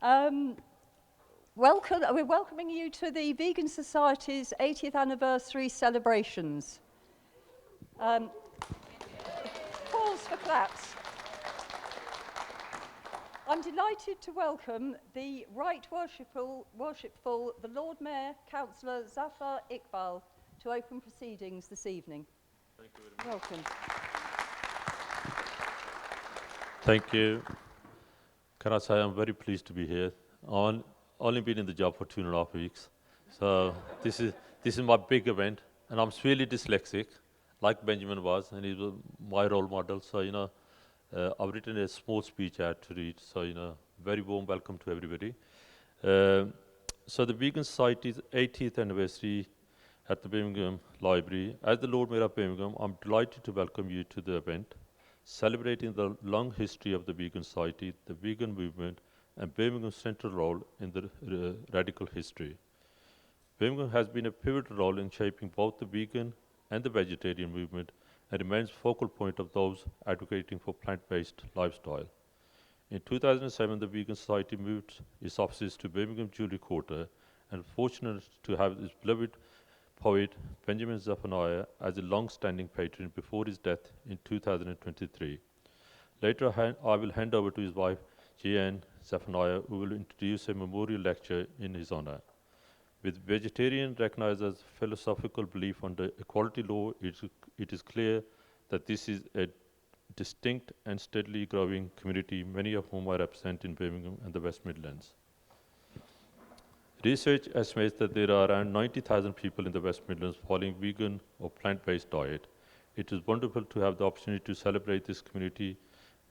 We're welcoming you to the Vegan Society's 80th anniversary celebrations. Pause for claps. I'm delighted to welcome the Right Worshipful, the Lord Mayor, Councillor Zafar Iqbal, to open proceedings this evening. Thank you very much. Welcome. Thank you. Can I say I'm very pleased to be here. I've only been in the job for 2.5 weeks. So this is my big event, and I'm really dyslexic, like Benjamin was, and he was my role model. So, I've written a small speech I had to read. So, very warm welcome to everybody. So the Vegan Society's 80th anniversary at the Birmingham Library. As the Lord Mayor of Birmingham, I'm delighted to welcome you to the event, celebrating the long history of the Vegan Society, the vegan movement, and Birmingham's central role in the radical history. Birmingham has been a pivotal role in shaping both the vegan and the vegetarian movement and remains focal point of those advocating for plant-based lifestyle. In 2007, the Vegan Society moved its offices to Birmingham Jewellery Quarter, and fortunate to have its beloved poet Benjamin Zephaniah as a long-standing patron before his death in 2023. Later, I will hand over to his wife, J.N. Zephaniah, who will introduce a memorial lecture in his honor. With vegetarian recognized as philosophical belief under equality law, it is clear that this is a distinct and steadily growing community, many of whom I represent in Birmingham and the West Midlands. Research estimates that there are around 90,000 people in the West Midlands following vegan or plant-based diet. It is wonderful to have the opportunity to celebrate this community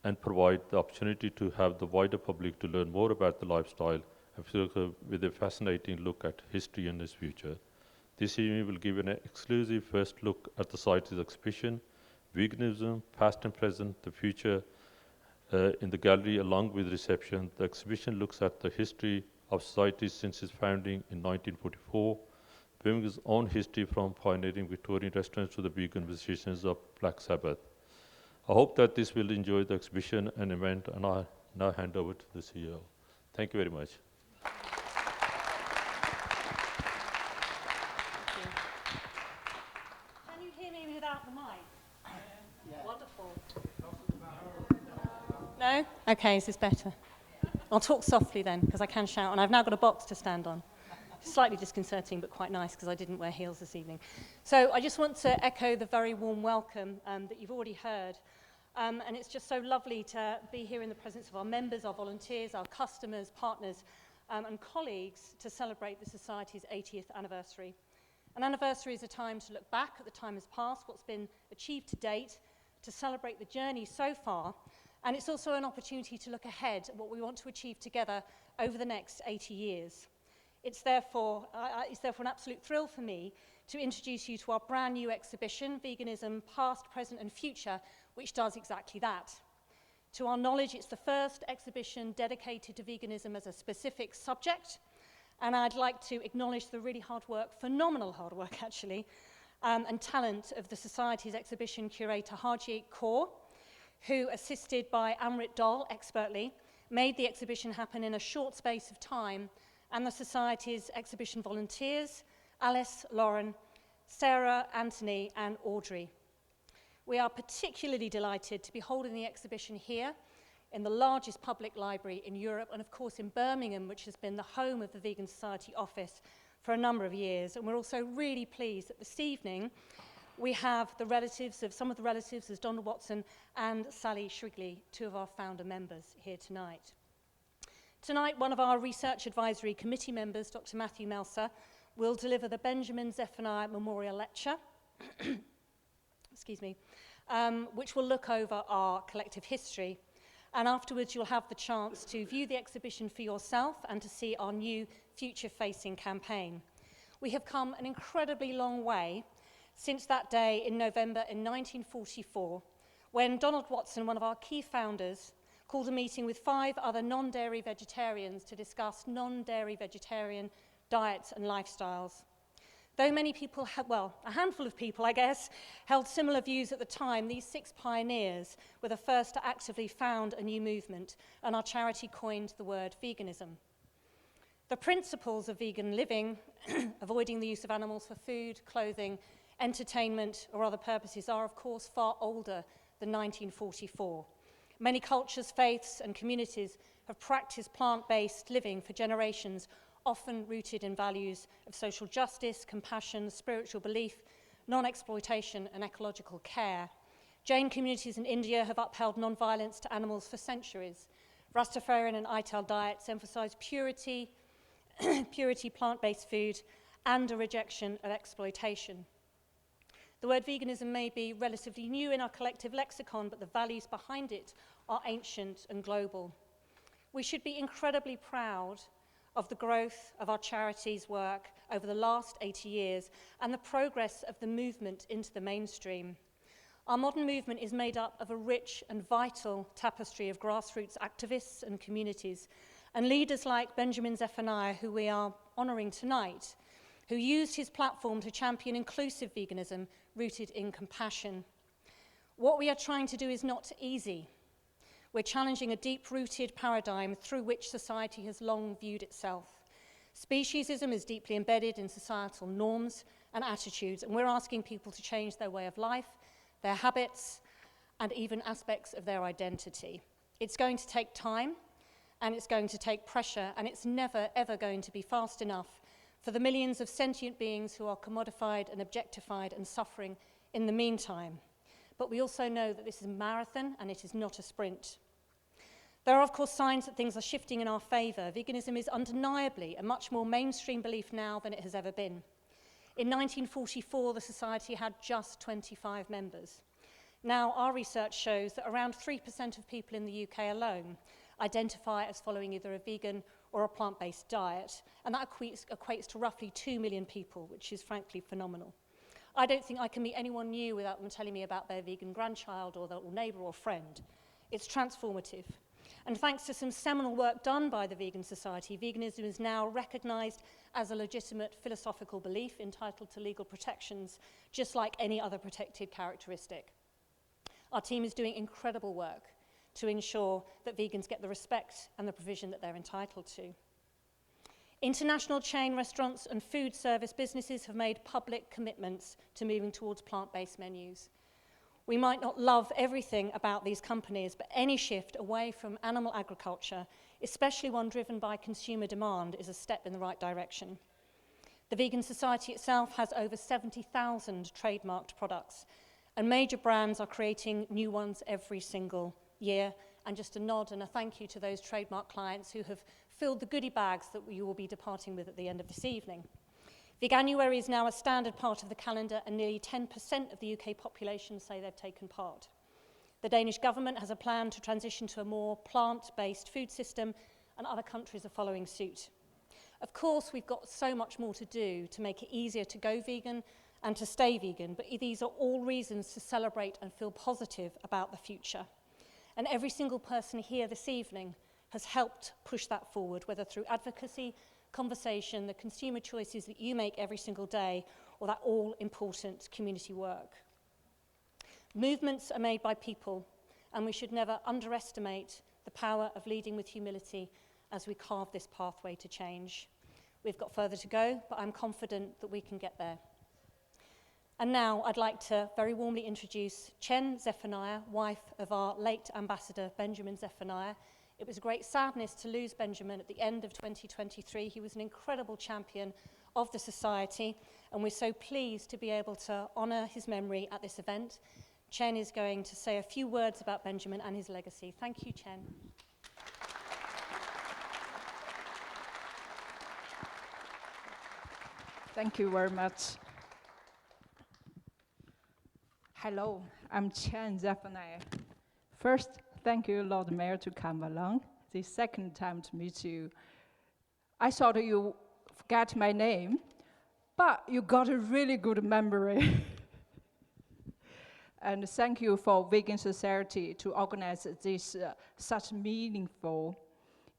and provide the opportunity to have the wider public to learn more about the lifestyle and with a fascinating look at history and its future. This evening will give an exclusive first look at the Society's exhibition, Veganism, Past and Present, the Future, in the gallery along with reception. The exhibition looks at the history of society since its founding in 1944, Birmingham's own history from pioneering Victorian restaurants to the vegan musicians of Black Sabbath. I hope that this will enjoy the exhibition and event, and I now hand over to the CEO. Thank you very much. Can you hear me without the mic? Yeah. Wonderful. No? Okay, is this better? I'll talk softly then, because I can shout, and I've now got a box to stand on. Slightly disconcerting, but quite nice, because I didn't wear heels this evening. So I just want to echo the very warm welcome that you've already heard. And it's just so lovely to be here in the presence of our members, our volunteers, our customers, partners, and colleagues to celebrate the Society's 80th anniversary. An anniversary is a time to look back at the time has passed, what's been achieved to date, to celebrate the journey so far, and it's also an opportunity to look ahead at what we want to achieve together over the next 80 years. It's therefore an absolute thrill for me to introduce you to our brand new exhibition, Veganism, Past, Present and Future, which does exactly that. To our knowledge, it's the first exhibition dedicated to veganism as a specific subject, and I'd like to acknowledge the really hard work, phenomenal hard work actually, and talent of the Society's exhibition curator Harjeet Kaur, who, assisted by Amrit Dol expertly, made the exhibition happen in a short space of time, and the Society's exhibition volunteers, Alice, Lauren, Sarah, Anthony, and Audrey. We are particularly delighted to be holding the exhibition here in the largest public library in Europe, and of course in Birmingham, which has been the home of the Vegan Society office for a number of years. And we're also really pleased that this evening we have some of the relatives of Donald Watson and Sally Shrigley, two of our founder members here tonight. Tonight, one of our Research Advisory Committee members, Dr. Matthew Melsa, will deliver the Benjamin Zephaniah Memorial Lecture, excuse me, which will look over our collective history. And afterwards, you'll have the chance to view the exhibition for yourself and to see our new future-facing campaign. We have come an incredibly long way since that day in November in 1944, when Donald Watson, one of our key founders, called a meeting with 5 other non-dairy vegetarians to discuss non-dairy vegetarian diets and lifestyles. Though many people, a handful of people, I guess, held similar views at the time, these 6 pioneers were the first to actively found a new movement, and our charity coined the word veganism. The principles of vegan living, avoiding the use of animals for food, clothing, entertainment, or other purposes, are of course far older than 1944. Many cultures, faiths, and communities have practiced plant-based living for generations, often rooted in values of social justice, compassion, spiritual belief, non-exploitation, and ecological care. Jain communities in India have upheld non-violence to animals for centuries. Rastafarian and Ital diets emphasize purity, plant-based food, and a rejection of exploitation. The word veganism may be relatively new in our collective lexicon, but the values behind it are ancient and global. We should be incredibly proud of the growth of our charity's work over the last 80 years and the progress of the movement into the mainstream. Our modern movement is made up of a rich and vital tapestry of grassroots activists and communities, and leaders like Benjamin Zephaniah, who we are honouring tonight, who used his platform to champion inclusive veganism rooted in compassion. What we are trying to do is not easy. We're challenging a deep-rooted paradigm through which society has long viewed itself. Speciesism is deeply embedded in societal norms and attitudes, and we're asking people to change their way of life, their habits, and even aspects of their identity. It's going to take time, and it's going to take pressure, and it's never, ever going to be fast enough for the millions of sentient beings who are commodified and objectified and suffering in the meantime. But we also know that this is a marathon and it is not a sprint. There are, of course, signs that things are shifting in our favour. Veganism is undeniably a much more mainstream belief now than it has ever been. In 1944, the society had just 25 members. Now, our research shows that around 3% of people in the UK alone identify as following either a vegan or a plant-based diet, and that equates to roughly 2 million people, which is frankly phenomenal. I don't think I can meet anyone new without them telling me about their vegan grandchild or their neighbour or friend. It's transformative. And thanks to some seminal work done by the Vegan Society, veganism is now recognised as a legitimate philosophical belief entitled to legal protections, just like any other protected characteristic. Our team is doing incredible work to ensure that vegans get the respect and the provision that they're entitled to. International chain restaurants and food service businesses have made public commitments to moving towards plant-based menus. We might not love everything about these companies, but any shift away from animal agriculture, especially one driven by consumer demand, is a step in the right direction. The Vegan Society itself has over 70,000 trademarked products, and major brands are creating new ones every single year. And just a nod and a thank you to those trademark clients who have filled the goodie bags that you will be departing with at the end of this evening. Veganuary is now a standard part of the calendar, and nearly 10% of the UK population say they've taken part. The Danish government has a plan to transition to a more plant-based food system, and other countries are following suit. Of course, we've got so much more to do to make it easier to go vegan and to stay vegan, but these are all reasons to celebrate and feel positive about the future. And every single person here this evening has helped push that forward, whether through advocacy, conversation, the consumer choices that you make every single day, or that all-important community work. Movements are made by people, and we should never underestimate the power of leading with humility as we carve this pathway to change. We've got further to go, but I'm confident that we can get there. And now I'd like to very warmly introduce Chen Zephaniah, wife of our late ambassador Benjamin Zephaniah. It was a great sadness to lose Benjamin at the end of 2023. He was an incredible champion of the society, and we're so pleased to be able to honour his memory at this event. Chen is going to say a few words about Benjamin and his legacy. Thank you, Chen. Thank you very much. Hello, I'm Chen Zephaniah. First, thank you, Lord Mayor, to come along. The second time to meet you. I thought you forgot my name, but you got a really good memory. And thank you for Vegan Society to organize this such meaningful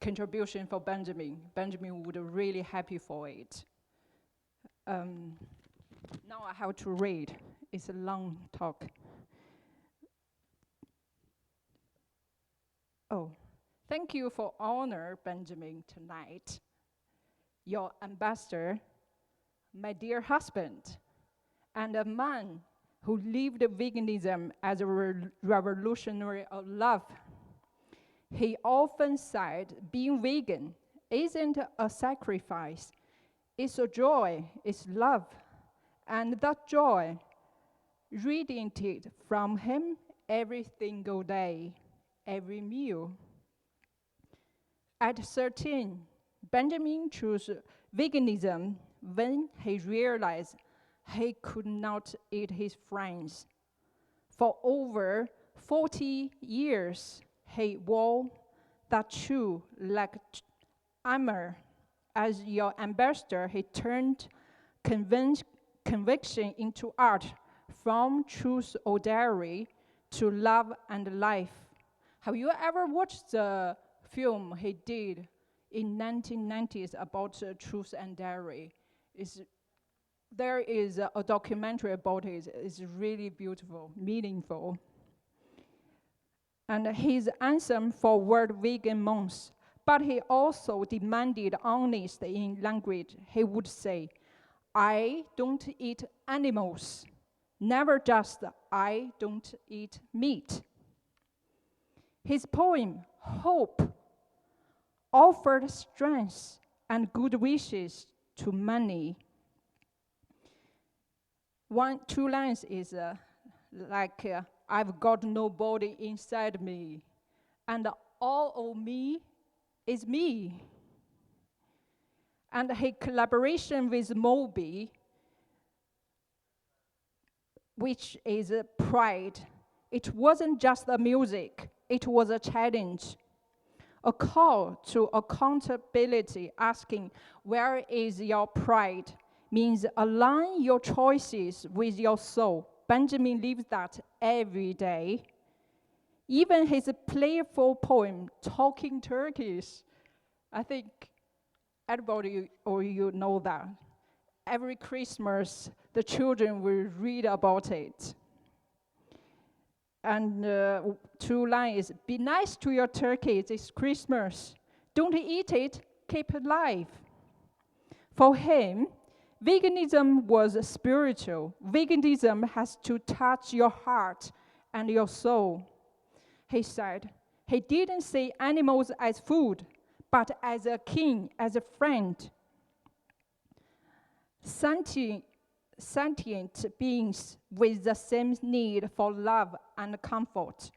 contribution for Benjamin. Benjamin would be really happy for it. Now I have to read. It's a long talk. Oh, thank you for honor, Benjamin, tonight. Your ambassador, my dear husband, and a man who lived veganism as a revolutionary of love. He often said being vegan isn't a sacrifice, it's a joy, it's love. And that joy radiated from him every single day, every meal. At 13, Benjamin chose veganism when he realized he could not eat his friends. For over 40 years, he wore that shoe like armor. As your ambassador, he turned conviction into art, from truth or dairy to love and life. Have you ever watched the film he did in 1990s about truth and dairy? There is a documentary about it. It's really beautiful, meaningful. And his anthem for world vegan months. But he also demanded honesty in language. He would say, I don't eat animals. Never just, I don't eat meat. His poem, Hope, offered strength and good wishes to many. Two lines is I've got nobody inside me, and all of me is me. And his collaboration with Moby, which is pride. It wasn't just the music, it was a challenge. A call to accountability, asking, where is your pride? Means align your choices with your soul. Benjamin lives that every day. Even his playful poem, Talking Turkeys, I think everybody or you know that. Every Christmas, the children will read about it. And two lines, be nice to your turkey this Christmas. Don't eat it, keep it alive. For him, veganism was spiritual. Veganism has to touch your heart and your soul. He said, he didn't see animals as food, but as a king, as a friend. Sentient beings with the same need for love and comfort.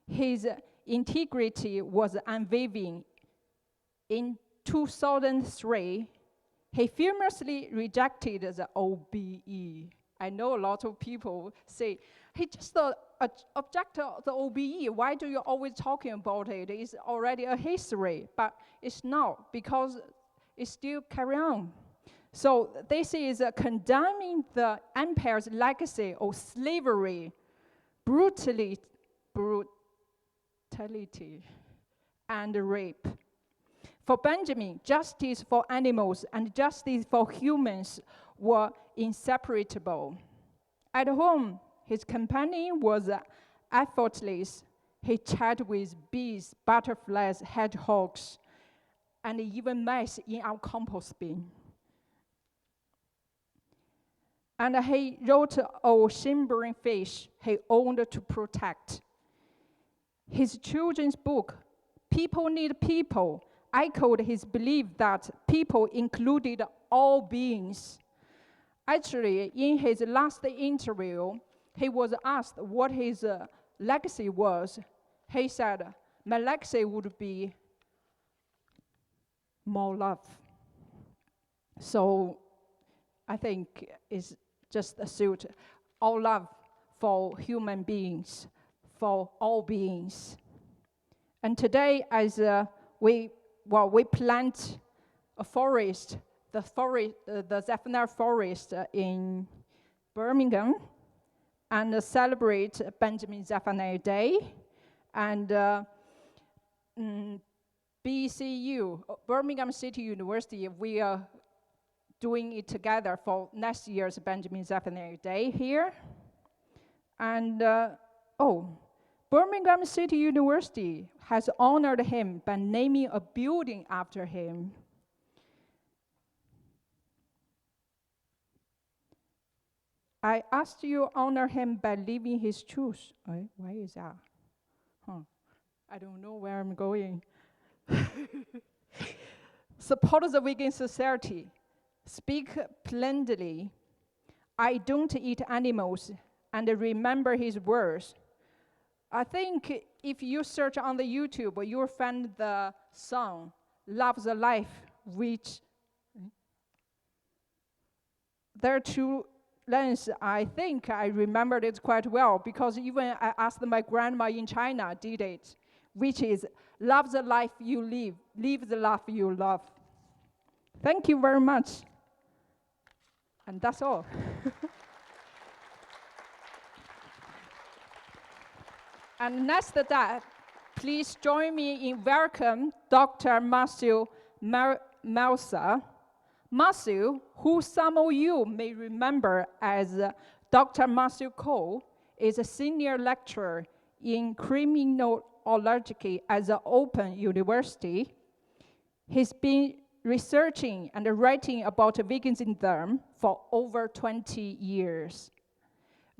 His integrity was unwavering. In 2003, he famously rejected the OBE. I know a lot of people say, he just objected the OBE. Why do you always talking about it? It's already a history, but it's not, because it still carry on. So this is condemning the empire's legacy of slavery, brutality, and rape. For Benjamin, justice for animals and justice for humans were inseparable. At home, his companion was effortless. He chatted with bees, butterflies, hedgehogs, and even mice in our compost bin. And he wrote of shimmering fish he owned to protect. His children's book, People Need People, echoed his belief that people included all beings. Actually, in his last interview, he was asked what his legacy was. He said, my legacy would be more love. So I think it's just a suit, all love for human beings, for all beings. And today, as we plant a forest, the Zephaniah forest in Birmingham, and celebrate Benjamin Zephaniah Day, and BCU, Birmingham City University, we are doing it together for next year's Benjamin Zephaniah Day here. And Birmingham City University has honored him by naming a building after him. I asked you to honor him by living his truth. Why is that? I don't know where I'm going. Support the vegan society. Speak plainly. I don't eat animals, and remember his words. I think if you search on the YouTube, you'll find the song, Love the Life, which there are two lines. I think I remembered it quite well, because even I asked my grandma in China did it, which is, love the life you live the life you love. Thank you very much. And that's all. And next to that, please join me in welcome Dr. Matthew Melsa. Matthew, who some of you may remember as Dr. Matthew Cole, is a senior lecturer in criminology at the Open University. He's been researching and writing about veganism for over 20 years,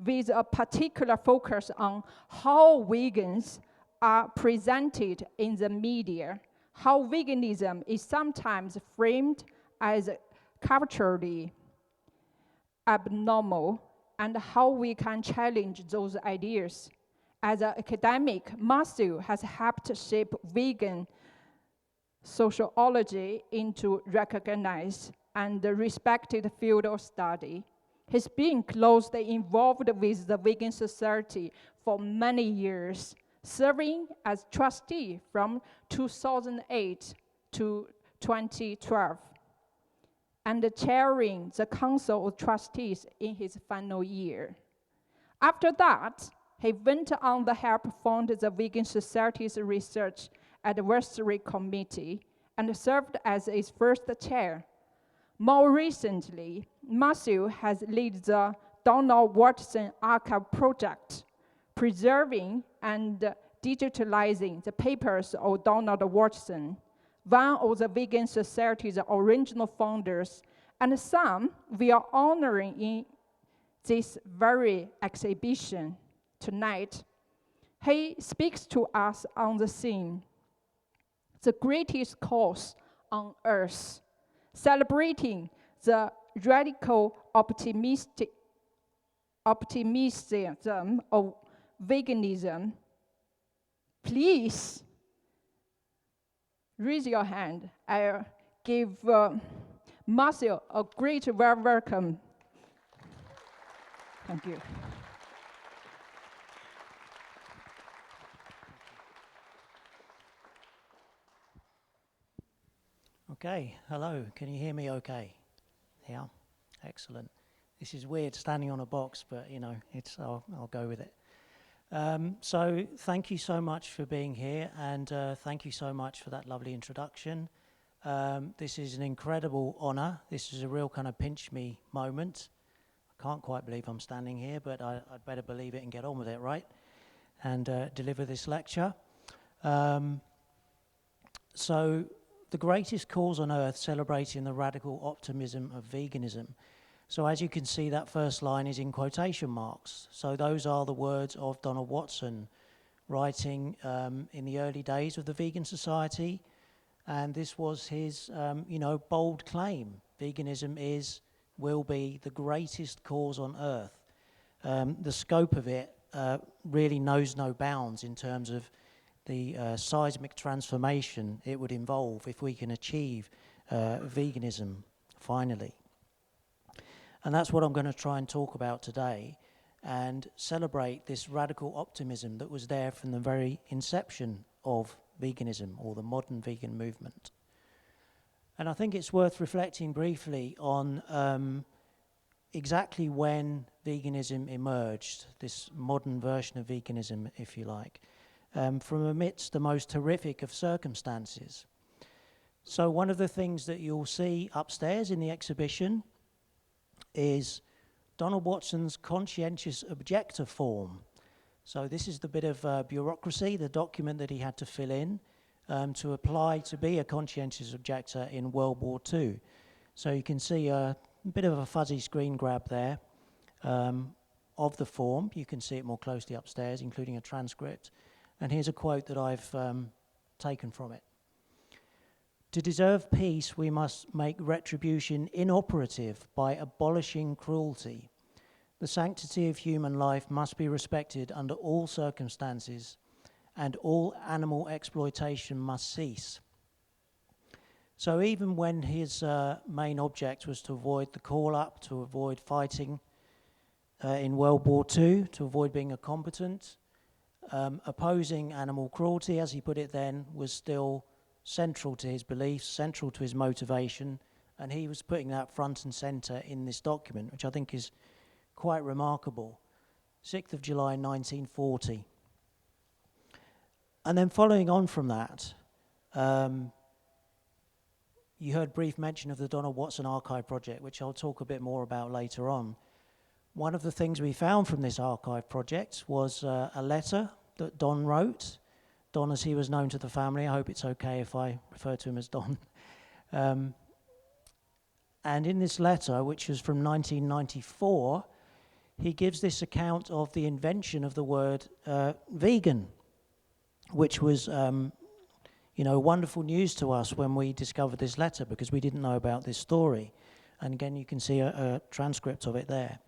with a particular focus on how vegans are presented in the media, how veganism is sometimes framed as culturally abnormal, and how we can challenge those ideas. As an academic, Matthew has helped shape vegan sociology into recognized and respected field of study. He's been closely involved with the Vegan Society for many years, serving as trustee from 2008 to 2012, and chairing the Council of Trustees in his final year. After that, he went on to help fund the Vegan Society's Research Advisory Committee and served as its first chair. More recently, Matthew has led the Donald Watson Archive project, preserving and digitalizing the papers of Donald Watson, one of the Vegan Society's original founders, and some we are honoring in this very exhibition tonight. He speaks to us on the theme, the greatest cause on earth, celebrating the radical optimism of veganism. Please raise your hand. I'll give Matthew a great welcome. Thank you. Okay, hello, can you hear me okay? Yeah, excellent. This is weird standing on a box, but you know, I'll go with it. So thank you so much for being here, and thank you so much for that lovely introduction. This is an incredible honor. This is a real kind of pinch me moment. I can't quite believe I'm standing here, but I'd better believe it and get on with it, right? And deliver this lecture. So the greatest cause on earth, celebrating the radical optimism of veganism. So as you can see, that first line is in quotation marks. So those are the words of Donald Watson, writing in the early days of the Vegan Society. And this was his, bold claim. Veganism will be the greatest cause on earth. The scope of it really knows no bounds in terms of the seismic transformation it would involve if we can achieve veganism finally. And that's what I'm going to try and talk about today, and celebrate this radical optimism that was there from the very inception of veganism, or the modern vegan movement. And I think it's worth reflecting briefly on exactly when veganism emerged, this modern version of veganism, if you like, from amidst the most horrific of circumstances. So one of the things that you'll see upstairs in the exhibition is Donald Watson's conscientious objector form. So this is the bit of bureaucracy, the document that he had to fill in to apply to be a conscientious objector in World War II. So you can see a bit of a fuzzy screen grab there of the form. You can see it more closely upstairs, including a transcript. And here's a quote that I've taken from it. To deserve peace, we must make retribution inoperative by abolishing cruelty. The sanctity of human life must be respected under all circumstances, and all animal exploitation must cease. So even when his main object was to avoid the call-up, to avoid fighting in World War II, to avoid being a combatant, opposing animal cruelty, as he put it then, was still central to his beliefs, central to his motivation, and he was putting that front and centre in this document, which I think is quite remarkable. 6th of July 1940. And then following on from that, you heard brief mention of the Donald Watson Archive Project, which I'll talk a bit more about later on. One of the things we found from this archive project was a letter that Don wrote. Don, as he was known to the family, I hope it's okay if I refer to him as Don. And in this letter, which was from 1994, he gives this account of the invention of the word vegan, which was wonderful news to us when we discovered this letter, because we didn't know about this story. And again, you can see a transcript of it there.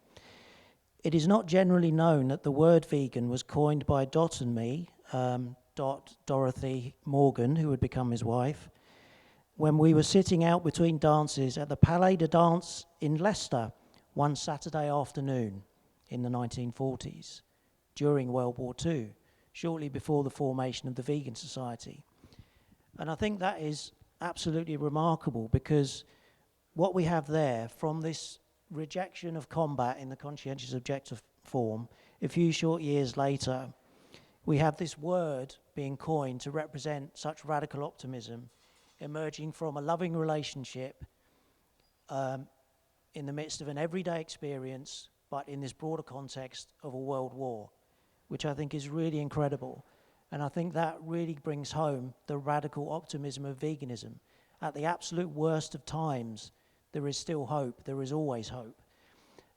It is not generally known that the word vegan was coined by Dot and me, Dorothy Morgan, who would become his wife, when we were sitting out between dances at the Palais de Danse in Leicester one Saturday afternoon in the 1940s, during World War II, shortly before the formation of the Vegan Society. And I think that is absolutely remarkable, because what we have there from this rejection of combat in the conscientious objector form, a few short years later, we have this word being coined to represent such radical optimism emerging from a loving relationship in the midst of an everyday experience, but in this broader context of a world war, which I think is really incredible. And I think that really brings home the radical optimism of veganism. At the absolute worst of times, there is still hope. There is always hope.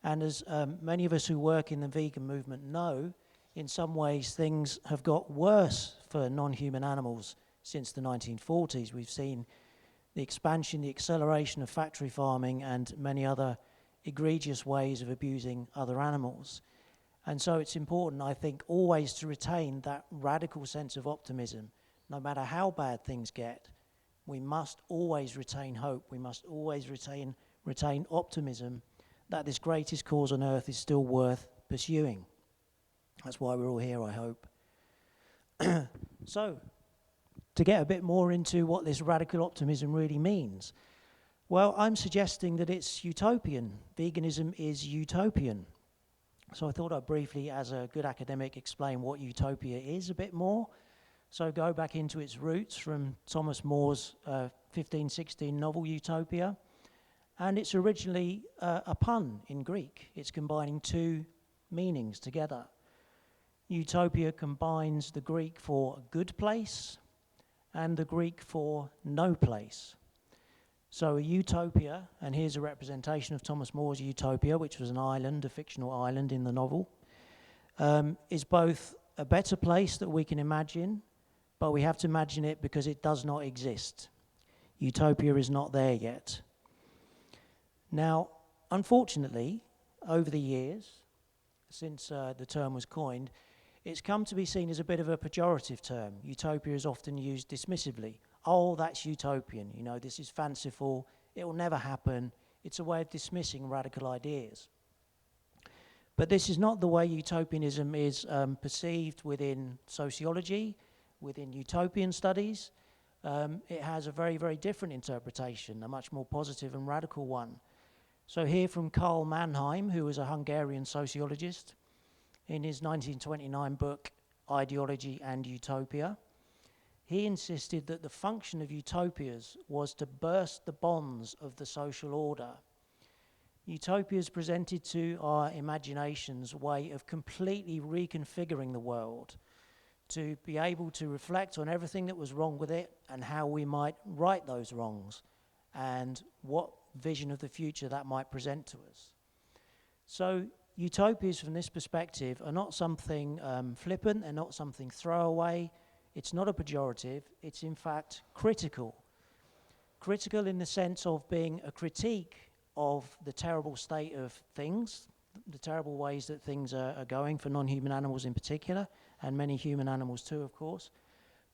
And as many of us who work in the vegan movement know, in some ways things have got worse for non-human animals since the 1940s. We've seen the expansion, the acceleration of factory farming and many other egregious ways of abusing other animals. And so it's important, I think, always to retain that radical sense of optimism. No matter how bad things get, we must always retain hope. We must always retain optimism that this greatest cause on earth is still worth pursuing. That's why we're all here, I hope. So, to get a bit more into what this radical optimism really means, well, I'm suggesting that it's utopian. Veganism is utopian. So I thought I'd briefly, as a good academic, explain what utopia is a bit more. So go back into its roots from Thomas More's 1516 novel Utopia. And it's originally a pun in Greek. It's combining two meanings together. Utopia combines the Greek for good place and the Greek for no place. So a utopia, and here's a representation of Thomas More's Utopia, which was an island, a fictional island in the novel, is both a better place that we can imagine, but we have to imagine it because it does not exist. Utopia is not there yet. Now, unfortunately, over the years, since the term was coined, it's come to be seen as a bit of a pejorative term. Utopia is often used dismissively. Oh, that's utopian, this is fanciful, it will never happen. It's a way of dismissing radical ideas. But this is not the way utopianism is perceived within sociology, within utopian studies. It has a very, very different interpretation, a much more positive and radical one. So here from Karl Mannheim, who was a Hungarian sociologist, in his 1929 book, Ideology and Utopia, he insisted that the function of utopias was to burst the bonds of the social order. Utopias presented to our imaginations a way of completely reconfiguring the world, to be able to reflect on everything that was wrong with it and how we might right those wrongs and what vision of the future that might present to us. So utopias from this perspective are not something flippant, they're not something throwaway, it's not a pejorative, it's in fact critical. Critical in the sense of being a critique of the terrible state of things, the terrible ways that things are going for non-human animals in particular, and many human animals too, of course,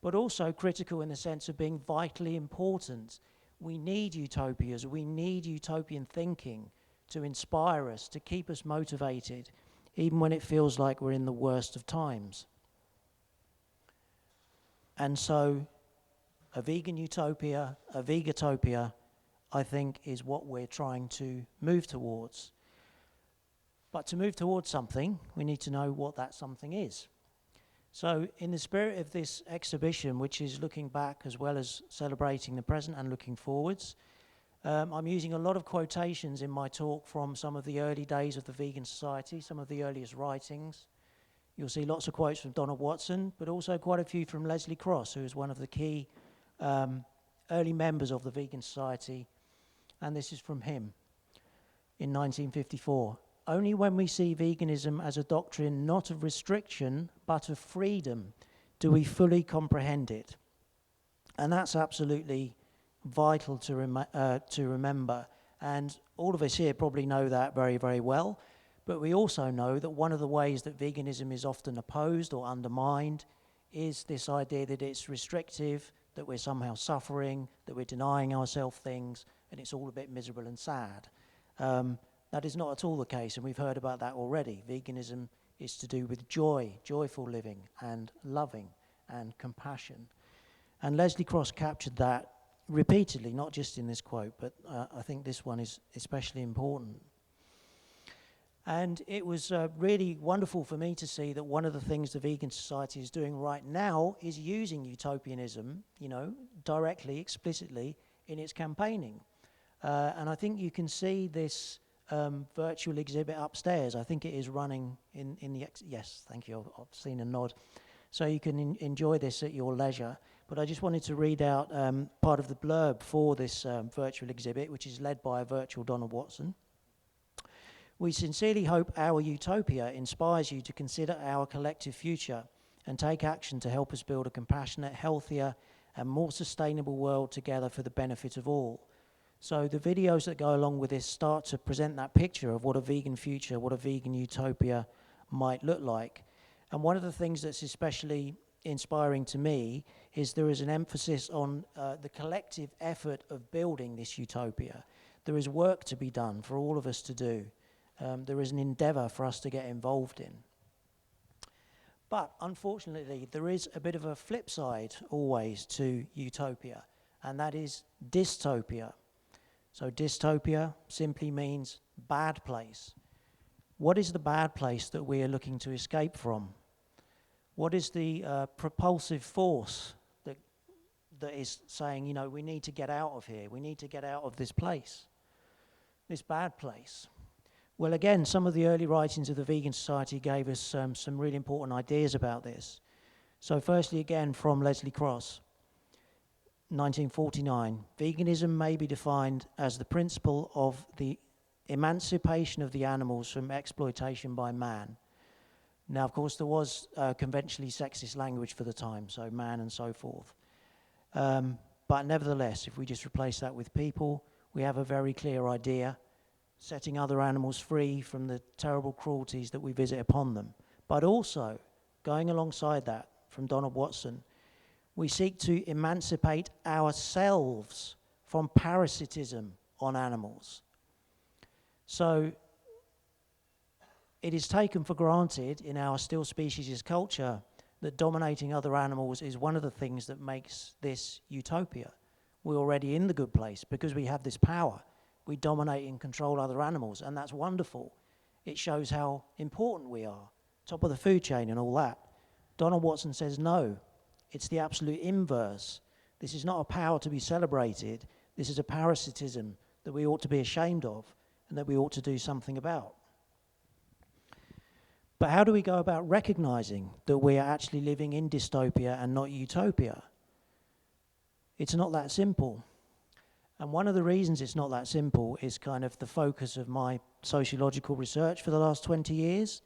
but also critical in the sense of being vitally important. We need utopias, we need utopian thinking to inspire us, to keep us motivated, even when it feels like we're in the worst of times. And so a vegan utopia, a vegatopia, I think is what we're trying to move towards. But to move towards something, we need to know what that something is. So in the spirit of this exhibition, which is looking back as well as celebrating the present and looking forwards, I'm using a lot of quotations in my talk from some of the early days of the Vegan Society, some of the earliest writings. You'll see lots of quotes from Donald Watson, but also quite a few from Leslie Cross, who is one of the key early members of the Vegan Society, and this is from him in 1954. Only when we see veganism as a doctrine not of restriction, but of freedom, do we fully comprehend it. And that's absolutely vital to remember. And all of us here probably know that very, very well. But we also know that one of the ways that veganism is often opposed or undermined is this idea that it's restrictive, that we're somehow suffering, that we're denying ourselves things, and it's all a bit miserable and sad. That is not at all the case, and we've heard about that already. Veganism is to do with joy, joyful living, and loving, and compassion. And Leslie Cross captured that repeatedly, not just in this quote, but I think this one is especially important. And it was really wonderful for me to see that one of the things the Vegan Society is doing right now is using utopianism, directly, explicitly, in its campaigning. And I think you can see this virtual exhibit upstairs. I think it is running in the... Yes, thank you, I've seen a nod. So you can enjoy this at your leisure. But I just wanted to read out part of the blurb for this virtual exhibit, which is led by a virtual Donald Watson. We sincerely hope our utopia inspires you to consider our collective future and take action to help us build a compassionate, healthier, and more sustainable world together for the benefit of all. So the videos that go along with this start to present that picture of what a vegan future, what a vegan utopia might look like. And one of the things that's especially inspiring to me is there is an emphasis on the collective effort of building this utopia. There is work to be done for all of us to do. There is an endeavor for us to get involved in. But unfortunately, there is a bit of a flip side always to utopia, and that is dystopia. So dystopia simply means bad place. What is the bad place that we are looking to escape from? What is the propulsive force that is saying, we need to get out of here, we need to get out of this place, this bad place? Well, again, some of the early writings of the Vegan Society gave us some really important ideas about this. So firstly, again, from Leslie Cross, 1949, veganism may be defined as the principle of the emancipation of the animals from exploitation by man. Now, of course, there was conventionally sexist language for the time, so man and so forth. But nevertheless, if we just replace that with people, we have a very clear idea, setting other animals free from the terrible cruelties that we visit upon them. But also, going alongside that, from Donald Watson, we seek to emancipate ourselves from parasitism on animals. So, it is taken for granted in our still speciesist culture that dominating other animals is one of the things that makes this utopia. We're already in the good place because we have this power. We dominate and control other animals, and that's wonderful. It shows how important we are, top of the food chain and all that. Donald Watson says no. It's the absolute inverse. This is not a power to be celebrated. This is a parasitism that we ought to be ashamed of and that we ought to do something about. But how do we go about recognizing that we are actually living in dystopia and not utopia? It's not that simple. And one of the reasons it's not that simple is kind of the focus of my sociological research for the last 20 years.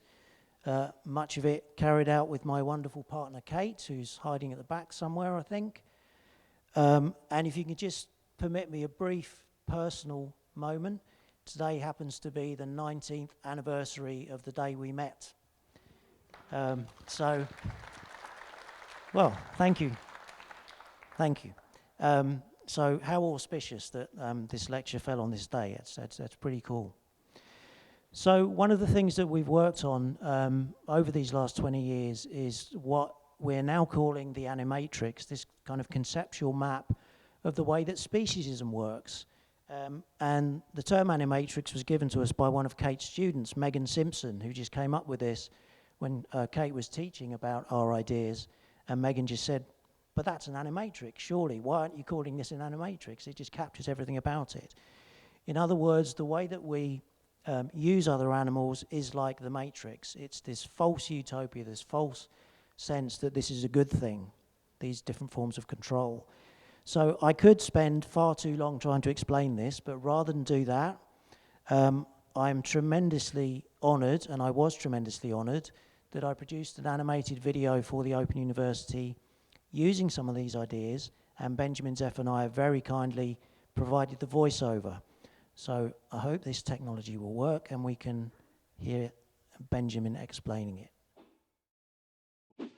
Much of it carried out with my wonderful partner, Kate, who's hiding at the back somewhere, I think. And if you can just permit me a brief personal moment, today happens to be the 19th anniversary of the day we met. Well, thank you. Thank you. So how auspicious that this lecture fell on this day. That's pretty cool. So one of the things that we've worked on over these last 20 years is what we're now calling the animatrix, this kind of conceptual map of the way that speciesism works. And the term animatrix was given to us by one of Kate's students, Megan Simpson, who just came up with this when Kate was teaching about our ideas. And Megan just said, but that's an animatrix, surely. Why aren't you calling this an animatrix? It just captures everything about it. In other words, the way that we use other animals is like the Matrix. It's this false utopia, this false sense that this is a good thing, these different forms of control. So I could spend far too long trying to explain this, but rather than do that, I'm tremendously honoured, and I was tremendously honoured, that I produced an animated video for the Open University using some of these ideas, and Benjamin Zephaniah very kindly provided the voiceover. So I hope this technology will work and we can hear Benjamin explaining it.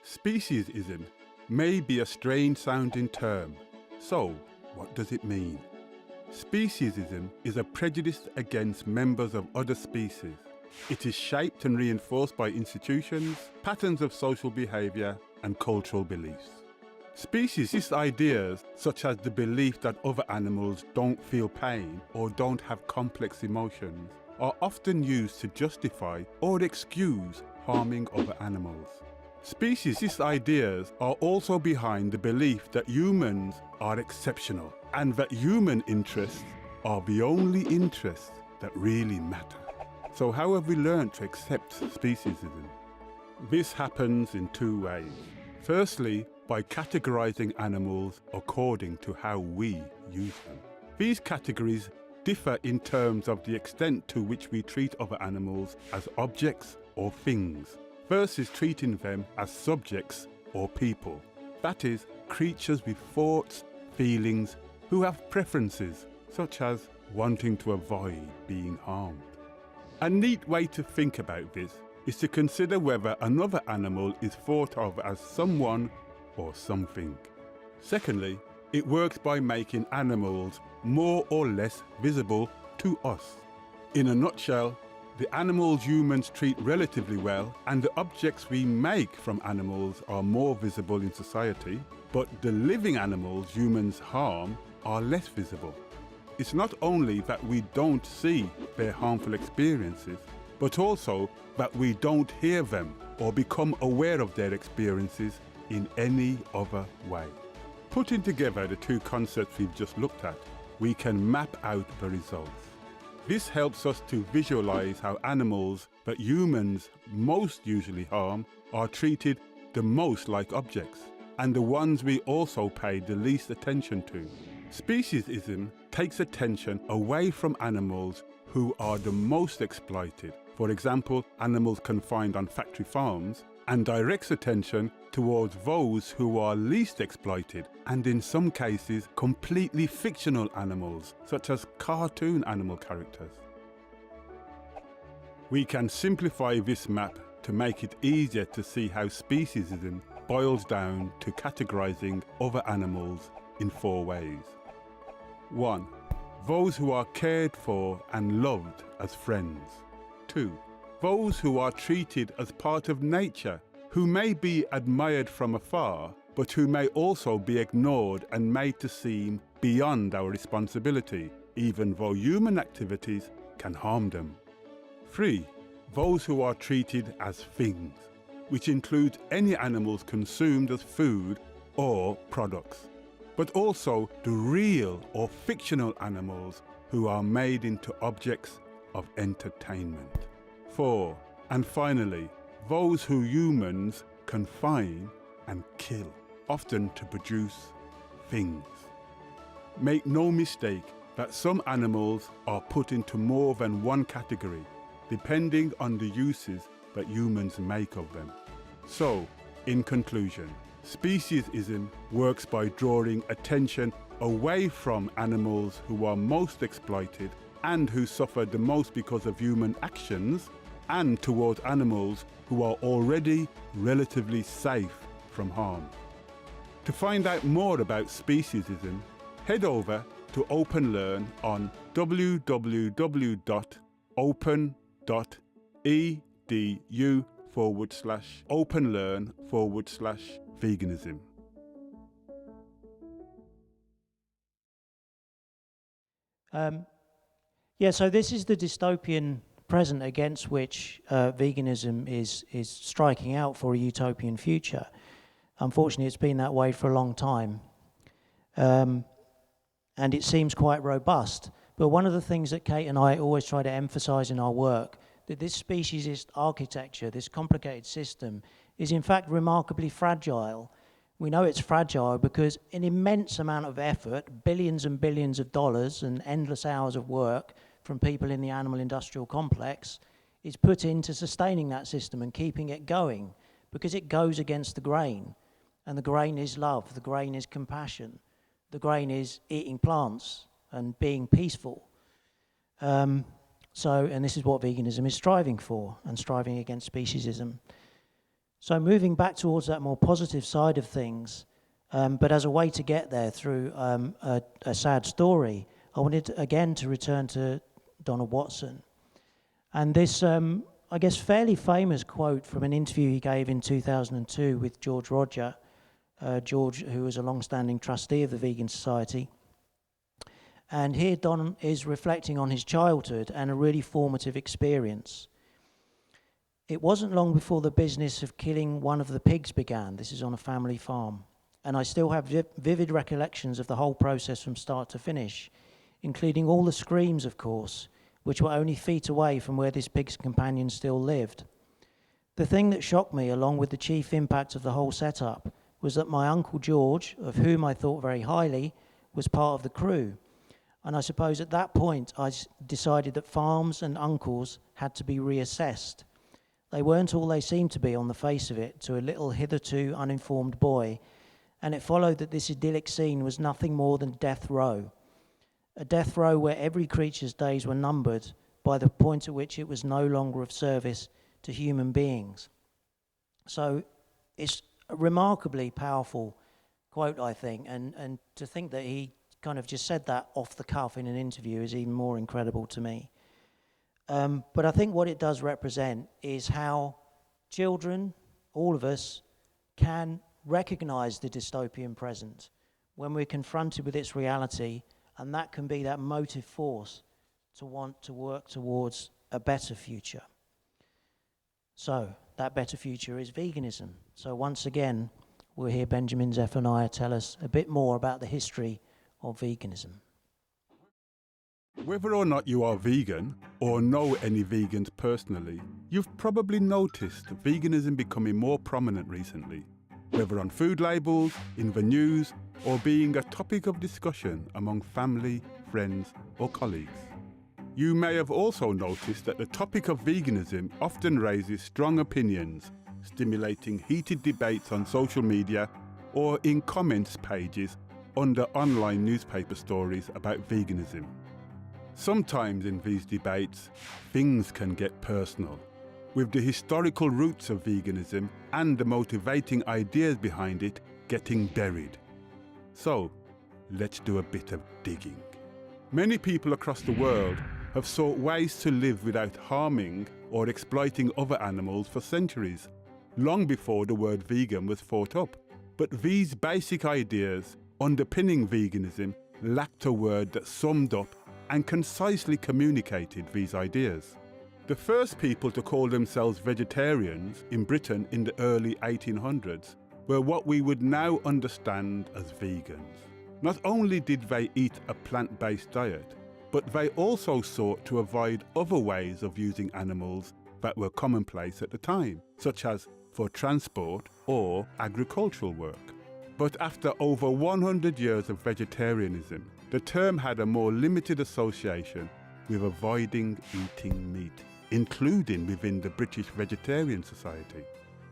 Speciesism may be a strange sounding term. So, what does it mean? Speciesism is a prejudice against members of other species. It is shaped and reinforced by institutions, patterns of social behaviour and cultural beliefs. Speciesist ideas, such as the belief that other animals don't feel pain or don't have complex emotions, are often used to justify or excuse harming other animals. Speciesist ideas are also behind the belief that humans are exceptional and that human interests are the only interests that really matter. So how have we learned to accept speciesism? This happens in two ways. Firstly, by categorizing animals according to how we use them. These categories differ in terms of the extent to which we treat other animals as objects or things, versus treating them as subjects or people. That is, creatures with thoughts, feelings, who have preferences, such as wanting to avoid being harmed. A neat way to think about this is to consider whether another animal is thought of as someone or something. Secondly, it works by making animals more or less visible to us. In a nutshell, the animals humans treat relatively well and the objects we make from animals are more visible in society, but the living animals humans harm are less visible. It's not only that we don't see their harmful experiences, but also that we don't hear them or become aware of their experiences in any other way. Putting together the two concepts we've just looked at, we can map out the results. This helps us to visualize how animals that humans most usually harm are treated the most like objects, and the ones we also pay the least attention to. Speciesism takes attention away from animals who are the most exploited, for example, animals confined on factory farms, and directs attention towards those who are least exploited, and in some cases completely fictional animals, such as cartoon animal characters. We can simplify this map to make it easier to see how speciesism boils down to categorizing other animals in 4 ways. 1. Those who are cared for and loved as friends. 2. Those who are treated as part of nature, who may be admired from afar, but who may also be ignored and made to seem beyond our responsibility, even though human activities can harm them. 3. Those who are treated as things. which includes any animals consumed as food or products, but also the real or fictional animals who are made into objects of entertainment. 4. And finally, those who humans confine and kill, often to produce things. Make no mistake that some animals are put into more than one category, depending on the uses that humans make of them. So, in conclusion, speciesism works by drawing attention away from animals who are most exploited and who suffer the most because of human actions, and towards animals who are already relatively safe from harm. To find out more about speciesism, head over to OpenLearn on www.open.edu/openlearn/veganism. So this is the dystopian present against which veganism is striking out for a utopian future. Unfortunately, it's been that way for a long time. And it seems quite robust. But one of the things that Kate and I always try to emphasize in our work, that this speciesist architecture, this complicated system, is in fact remarkably fragile. We know it's fragile because an immense amount of effort, billions and billions of dollars and endless hours of work from people in the animal industrial complex is put into sustaining that system and keeping it going, because it goes against the grain. And the grain is love, the grain is compassion, the grain is eating plants and being peaceful. And this is what veganism is striving for, and striving against speciesism. So moving back towards that more positive side of things, but as a way to get there through a sad story, I wanted again to return to Donald Watson. And this, I guess, fairly famous quote from an interview he gave in 2002 with George Roger, George, who was a long-standing trustee of the Vegan Society. And here Don is reflecting on his childhood and a really formative experience. It wasn't long before the business of killing one of the pigs began. This is on a family farm. And I still have vivid recollections of the whole process from start to finish, including all the screams, of course, which were only feet away from where this pig's companion still lived. The thing that shocked me, along with the chief impact of the whole setup, was that my Uncle George, of whom I thought very highly, was part of the crew. And I suppose at that point I decided that farms and uncles had to be reassessed. They weren't all they seemed to be on the face of it to a little hitherto uninformed boy, and it followed that this idyllic scene was nothing more than death row. A death row where every creature's days were numbered by the point at which it was no longer of service to human beings. So it's a remarkably powerful quote, I think, and to think that he kind of just said that off the cuff in an interview is even more incredible to me. But I think what it does represent is how children, all of us, can recognize the dystopian present when we're confronted with its reality, and that can be that motive force to want to work towards a better future. So that better future is veganism. So once again, we'll hear Benjamin Zephaniah tell us a bit more about the history of veganism. Whether or not you are vegan or know any vegans personally, you've probably noticed veganism becoming more prominent recently, whether on food labels, in the news, or being a topic of discussion among family, friends, or colleagues. You may have also noticed that the topic of veganism often raises strong opinions, stimulating heated debates on social media or in comments pages under online newspaper stories about veganism. Sometimes in these debates, things can get personal, with the historical roots of veganism and the motivating ideas behind it getting buried. So, let's do a bit of digging. Many people across the world have sought ways to live without harming or exploiting other animals for centuries, long before the word vegan was thought up. But these basic ideas underpinning veganism lacked a word that summed up and concisely communicated these ideas. The first people to call themselves vegetarians in Britain in the early 1800s were what we would now understand as vegans. Not only did they eat a plant-based diet, but they also sought to avoid other ways of using animals that were commonplace at the time, such as for transport or agricultural work. But after over 100 years of vegetarianism, the term had a more limited association with avoiding eating meat, including within the British Vegetarian Society.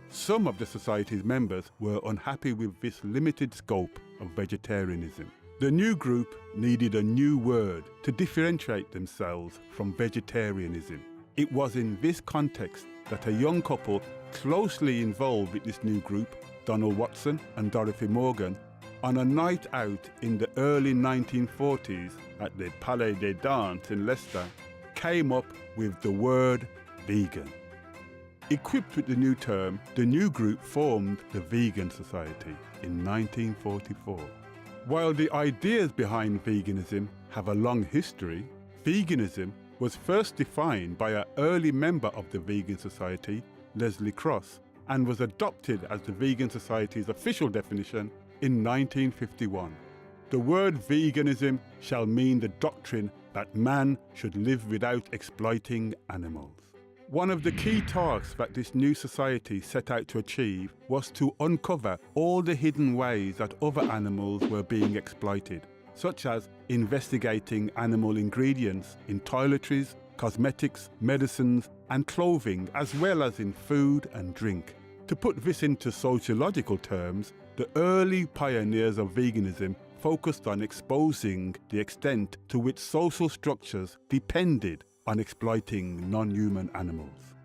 Some of the Society's members were unhappy with this limited scope of vegetarianism. The new group needed a new word to differentiate themselves from vegetarianism. It was in this context that a young couple closely involved with this new group, Donald Watson and Dorothy Morgan, on a night out in the early 1940s at the Palais des Danses in Leicester, came up with the word vegan. Equipped with the new term, the new group formed the Vegan Society in 1944. While the ideas behind veganism have a long history, veganism was first defined by an early member of the Vegan Society, Leslie Cross, and was adopted as the Vegan Society's official definition in 1951. The word veganism shall mean the doctrine that man should live without exploiting animals. One of the key tasks that this new society set out to achieve was to uncover all the hidden ways that other animals were being exploited, such as investigating animal ingredients in toiletries, cosmetics, medicines, and clothing, as well as in food and drink. To put this into sociological terms, the early pioneers of veganism focused on exposing the extent to which social structures depended on exploiting non-human animals.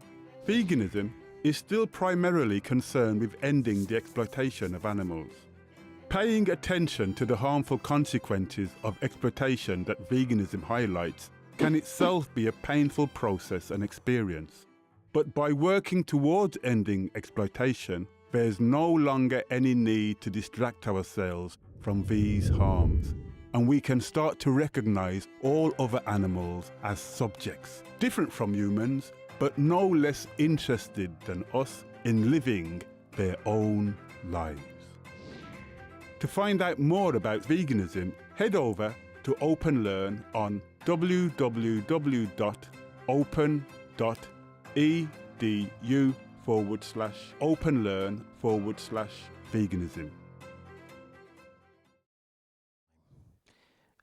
Veganism is still primarily concerned with ending the exploitation of animals. Paying attention to the harmful consequences of exploitation that veganism highlights can itself be a painful process and experience. But by working towards ending exploitation, there is no longer any need to distract ourselves from these harms, and we can start to recognize all other animals as subjects, different from humans, but no less interested than us in living their own lives. To find out more about veganism, head over to OpenLearn on www.open.edu/openlearn/veganism.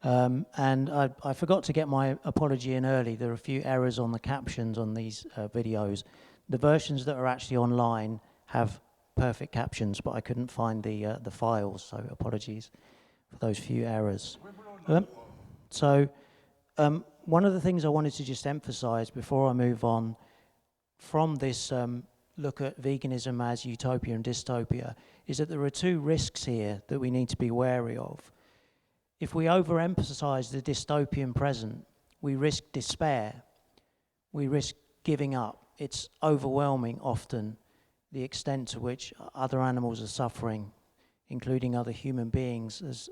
And I forgot to get my apology in early. There are a few errors on the captions on these videos. The versions that are actually online have perfect captions, but I couldn't find the files, so apologies for those few errors. One of the things I wanted to just emphasize before I move on from this look at veganism as utopia and dystopia is that there are two risks here that we need to be wary of. If we overemphasize the dystopian present, we risk despair. We risk giving up. It's overwhelming often, the extent to which other animals are suffering, including other human beings, as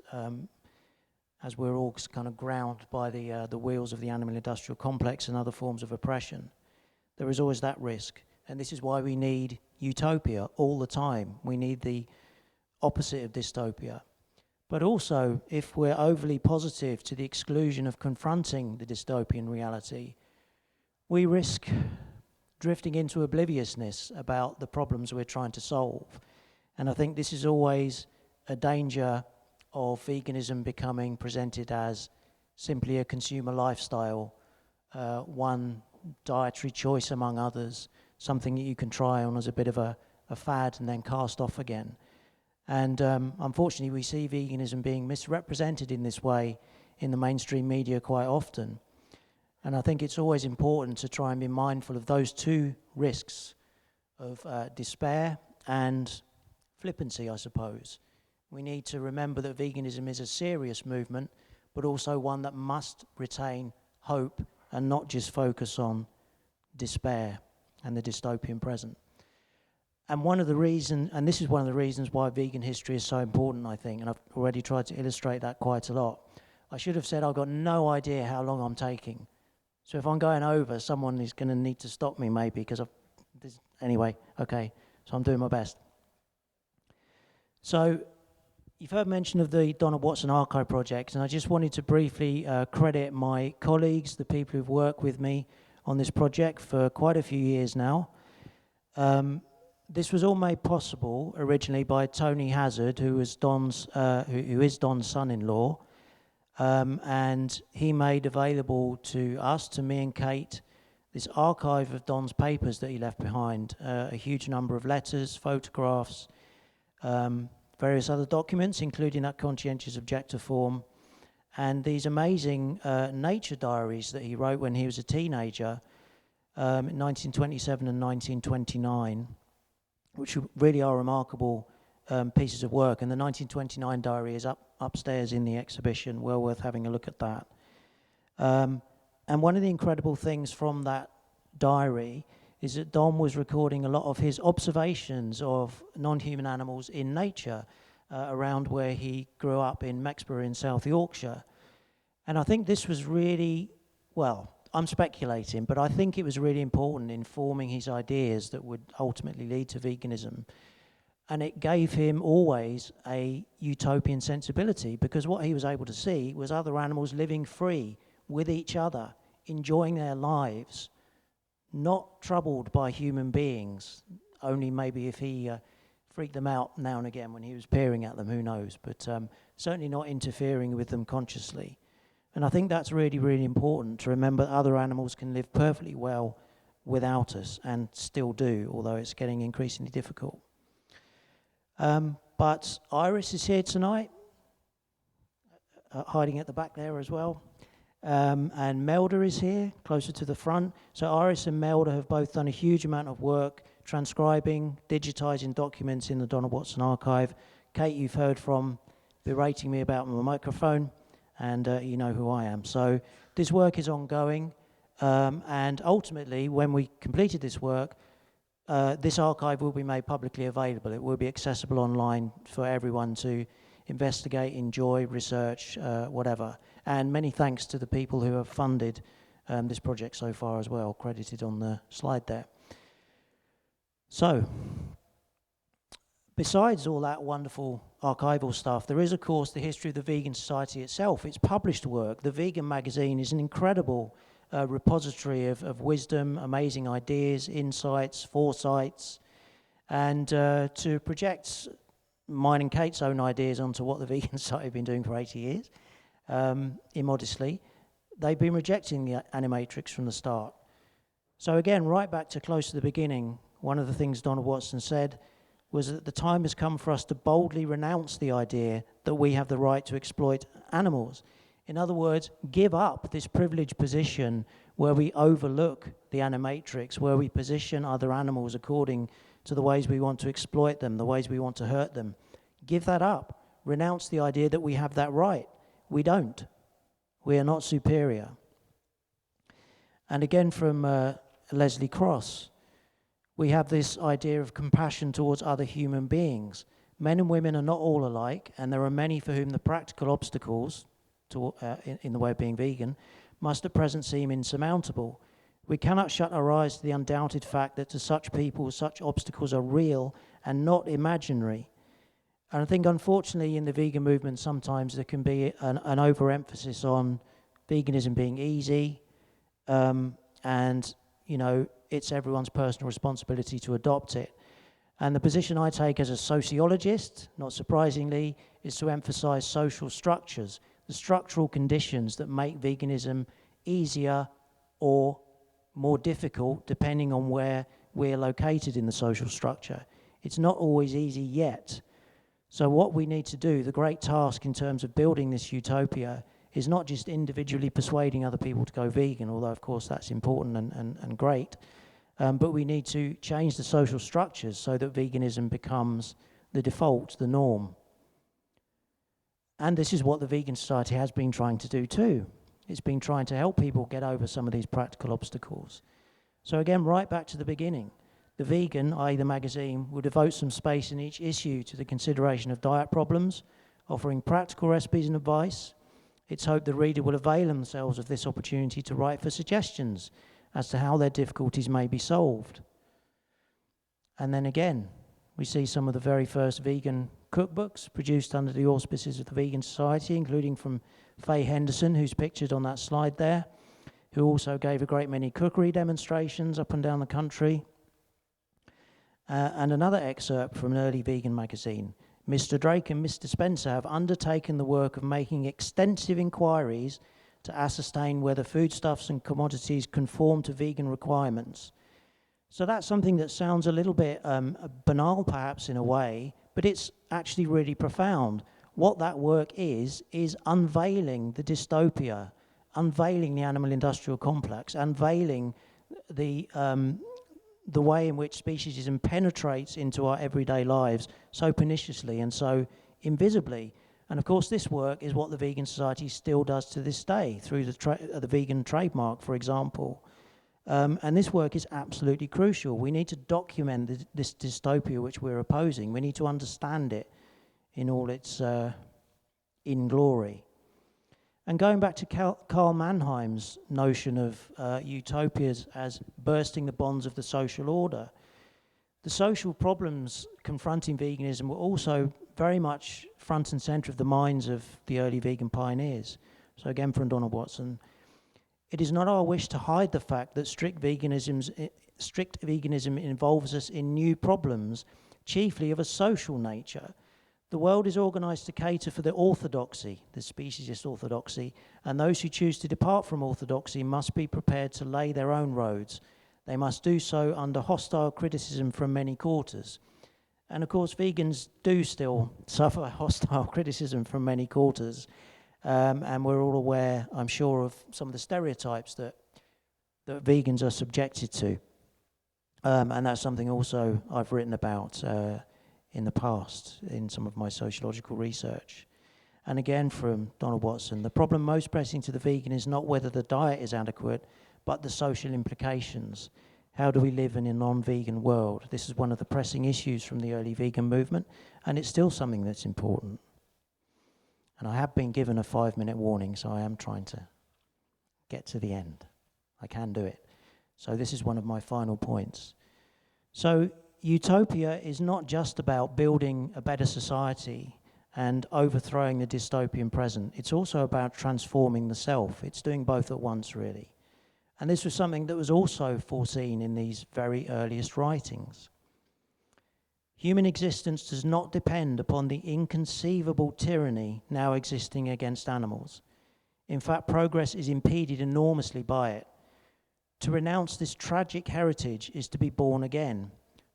we're all kind of ground by the wheels of the animal industrial complex and other forms of oppression. There is always that risk. And this is why we need utopia all the time. We need the opposite of dystopia. But also, if we're overly positive to the exclusion of confronting the dystopian reality, we risk drifting into obliviousness about the problems we're trying to solve. And I think this is always a danger of veganism becoming presented as simply a consumer lifestyle, one dietary choice among others, something that you can try on as a bit of a fad and then cast off again. And unfortunately, we see veganism being misrepresented in this way in the mainstream media quite often. And I think it's always important to try and be mindful of those two risks of despair and flippancy, I suppose. We need to remember that veganism is a serious movement, but also one that must retain hope and not just focus on despair and the dystopian present. And this is one of the reasons why vegan history is so important, I think, and I've already tried to illustrate that quite a lot. I should have said I've got no idea how long I'm taking, So if I'm going over, someone is going to need to stop me maybe, because anyway, okay, so I'm doing my best. So you've heard mention of the Donald Watson Archive Project, and I just wanted to briefly credit my colleagues, the people who've worked with me on this project for quite a few years now. This was all made possible originally by Tony Hazard, who is Don's son-in-law, and he made available to us, to me and Kate, this archive of Don's papers that he left behind, a huge number of letters, photographs, various other documents, including that conscientious objector form, and these amazing nature diaries that he wrote when he was a teenager in 1927 and 1929, which really are remarkable pieces of work. And the 1929 diary is upstairs in the exhibition, well worth having a look at that. And one of the incredible things from that diary is that Don was recording a lot of his observations of non-human animals in nature around where he grew up in Mexborough in South Yorkshire. And I think this was really, well, I'm speculating, but I think it was really important in forming his ideas that would ultimately lead to veganism. And it gave him always a utopian sensibility, because what he was able to see was other animals living free with each other, enjoying their lives, not troubled by human beings, only maybe if he freaked them out now and again when he was peering at them, who knows, but certainly not interfering with them consciously. And I think that's really, really important to remember that other animals can live perfectly well without us, and still do, although it's getting increasingly difficult. But Iris is here tonight, hiding at the back there as well. And Melda is here, closer to the front. So Iris and Melda have both done a huge amount of work transcribing, digitizing documents in the Donald Watson Archive. Kate, you've heard from, berating me about my microphone, and you know who I am. So this work is ongoing, and ultimately, when we completed this work, this archive will be made publicly available. It will be accessible online for everyone to investigate, enjoy, research, whatever. And many thanks to the people who have funded this project so far as well, credited on the slide there. So, besides all that wonderful archival stuff, there is, of course, the history of the Vegan Society itself. It's published work. The Vegan magazine is an incredible repository of wisdom, amazing ideas, insights, foresights, and to project mine and Kate's own ideas onto what the Vegan Society have been doing for 80 years, immodestly, they've been rejecting the animatrix from the start. So again, right back to close to the beginning, one of the things Donald Watson said was that the time has come for us to boldly renounce the idea that we have the right to exploit animals. In other words, give up this privileged position where we overlook the animatrix, where we position other animals according to the ways we want to exploit them, the ways we want to hurt them. Give that up. Renounce the idea that we have that right. We don't. We are not superior. And again from Leslie Cross, we have this idea of compassion towards other human beings. Men and women are not all alike, and there are many for whom the practical obstacles in the way of being vegan must at present seem insurmountable. We cannot shut our eyes to the undoubted fact that to such people, such obstacles are real and not imaginary. And I think, unfortunately, in the vegan movement, sometimes there can be an overemphasis on veganism being easy, and, you know, it's everyone's personal responsibility to adopt it. And the position I take as a sociologist, not surprisingly, is to emphasize social structures, the structural conditions that make veganism easier or more difficult depending on where we're located in the social structure. It's not always easy yet. So what we need to do, the great task in terms of building this utopia, is not just individually persuading other people to go vegan, although of course that's important and great, but we need to change the social structures so that veganism becomes the default, the norm. And this is what the Vegan Society has been trying to do too. It's been trying to help people get over some of these practical obstacles. So again, right back to the beginning, the Vegan, i.e. the magazine, will devote some space in each issue to the consideration of diet problems, offering practical recipes and advice, It's hoped the reader will avail themselves of this opportunity to write for suggestions as to how their difficulties may be solved. And then again, we see some of the very first vegan cookbooks produced under the auspices of the Vegan Society, including from Faye Henderson, who's pictured on that slide there, who also gave a great many cookery demonstrations up and down the country. And another excerpt from an early vegan magazine. Mr. Drake and Mr. Spencer have undertaken the work of making extensive inquiries to ascertain whether foodstuffs and commodities conform to vegan requirements. So that's something that sounds a little bit banal perhaps in a way, but it's actually really profound. What that work is unveiling the dystopia, unveiling the animal industrial complex, unveiling the way in which speciesism penetrates into our everyday lives so perniciously and so invisibly. And of course, this work is what the Vegan Society still does to this day through the vegan trademark, for example. And this work is absolutely crucial. We need to document this dystopia which we're opposing. We need to understand it in all its inglory. And going back to Karl Mannheim's notion of utopias as bursting the bonds of the social order, the social problems confronting veganism were also very much front and centre of the minds of the early vegan pioneers. So again, from Donald Watson, it is not our wish to hide the fact that strict veganism involves us in new problems, chiefly of a social nature. The world is organised to cater for the orthodoxy, the speciesist orthodoxy, and those who choose to depart from orthodoxy must be prepared to lay their own roads. They must do so under hostile criticism from many quarters. And of course, vegans do still suffer hostile criticism from many quarters, and we're all aware, I'm sure, of some of the stereotypes that vegans are subjected to. And that's something also I've written about in the past in some of my sociological research. And again from Donald Watson, the problem most pressing to the vegan is not whether the diet is adequate, but the social implications. How do we live in a non-vegan world? This is one of the pressing issues from the early vegan movement, and it's still something that's important. And I have been given a 5-minute warning, so I am trying to get to the end. I can do it. So this is one of my final points. So utopia is not just about building a better society and overthrowing the dystopian present. It's also about transforming the self. It's doing both at once, really. And this was something that was also foreseen in these very earliest writings. Human existence does not depend upon the inconceivable tyranny now existing against animals. In fact, progress is impeded enormously by it. To renounce this tragic heritage is to be born again,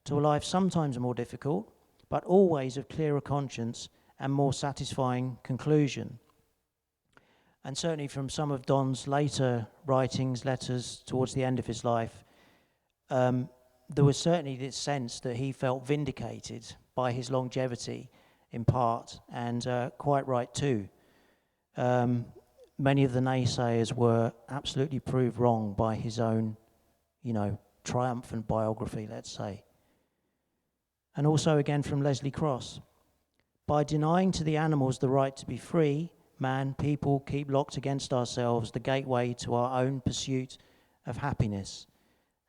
to a life sometimes more difficult, but always of clearer conscience and more satisfying conclusion. And certainly from some of Don's later writings, letters towards the end of his life, there was certainly this sense that he felt vindicated by his longevity in part, and quite right too. Many of the naysayers were absolutely proved wrong by his own, triumphant biography, let's say. And also again from Leslie Cross, by denying to the animals the right to be free, man, people keep locked against ourselves the gateway to our own pursuit of happiness.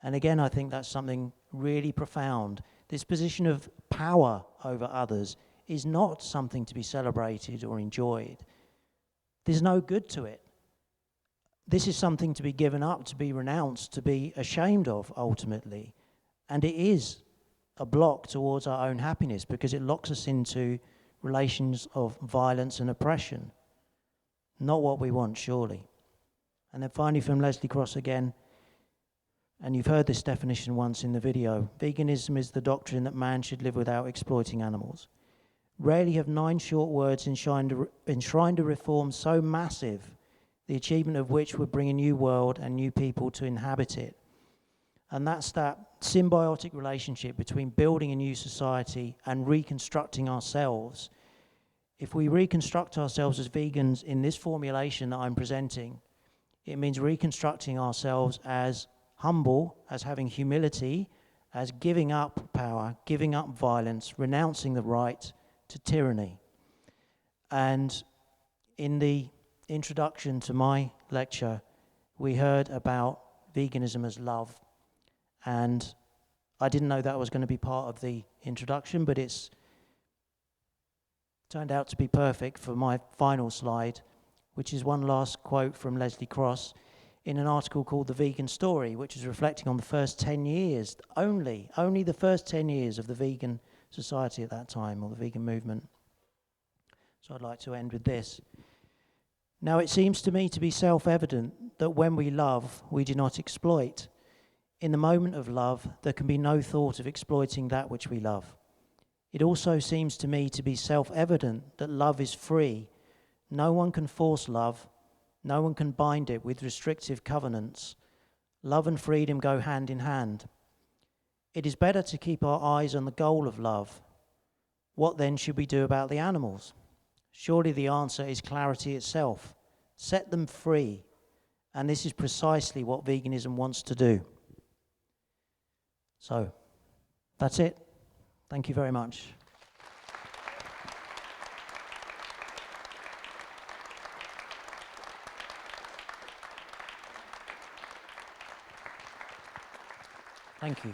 And again, I think that's something really profound. This position of power over others is not something to be celebrated or enjoyed. There's no good to it. This is something to be given up, to be renounced, to be ashamed of, ultimately. And it is a block towards our own happiness because it locks us into relations of violence and oppression. Not what we want, surely. And then finally from Leslie Cross again, and you've heard this definition once in the video, veganism is the doctrine that man should live without exploiting animals. Rarely have 9 short words enshrined a reform so massive, the achievement of which would bring a new world and new people to inhabit it. And that's that symbiotic relationship between building a new society and reconstructing ourselves. If we reconstruct ourselves as vegans in this formulation that I'm presenting, it means reconstructing ourselves as humble, as having humility, as giving up power, giving up violence, renouncing the right to tyranny. And in the introduction to my lecture, we heard about veganism as love, and I didn't know that was going to be part of the introduction, but it's turned out to be perfect for my final slide, which is one last quote from Leslie Cross in an article called The Vegan Story, which is reflecting on the first 10 years, only the first 10 years of the vegan society at that time, or the vegan movement. So I'd like to end with this. Now, it seems to me to be self-evident that when we love, we do not exploit. In the moment of love, there can be no thought of exploiting that which we love. It also seems to me to be self-evident that love is free. No one can force love. No one can bind it with restrictive covenants. Love and freedom go hand in hand. It is better to keep our eyes on the goal of love. What then should we do about the animals? Surely the answer is clarity itself. Set them free. And this is precisely what veganism wants to do. So, that's it. Thank you very much. Thank you.